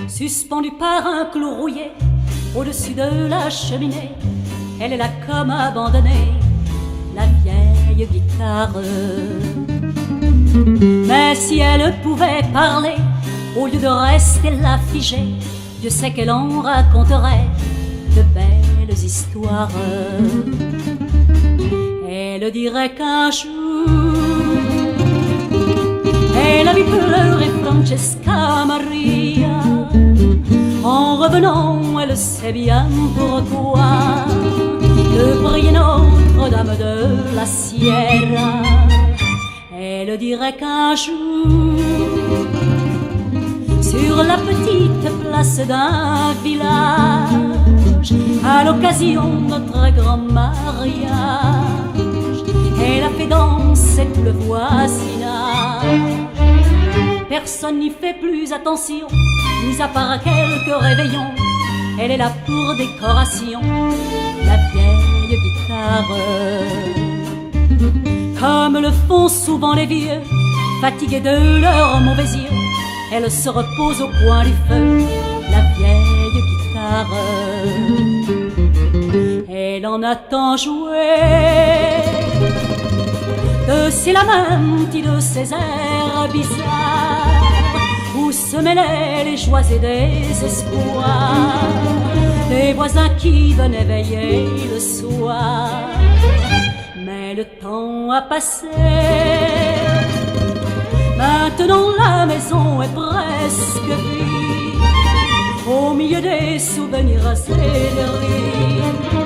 Suspendue par un clou rouillé au-dessus de la cheminée, elle est là comme abandonnée, la vieille guitare. Mais si elle pouvait parler, au lieu de rester là figée, Dieu sait qu'elle en raconterait de belles histoires. Elle dirait qu'un jour elle a vu pleurer Francesca Maria. En revenant, elle sait bien pourquoi, de briller Notre-Dame de la Sierra. Elle dirait qu'un jour, sur la petite place d'un village, à l'occasion de notre grand mariage, elle a fait danser tout le voisinage. Personne n'y fait plus attention, mis à part quelques réveillons. Elle est là pour décoration, la vieille guitare. Comme le font souvent les vieux, fatigués de leurs mauvais yeux, elle se repose au coin du feu, la vieille guitare. Elle en a tant joué de ces lamenti, de ces airs bizarres, où se mêlaient les joies et des espoirs, des voisins qui venaient veiller le soir. Mais le temps a passé, maintenant la maison est presque vide, au milieu des souvenirs et des rires.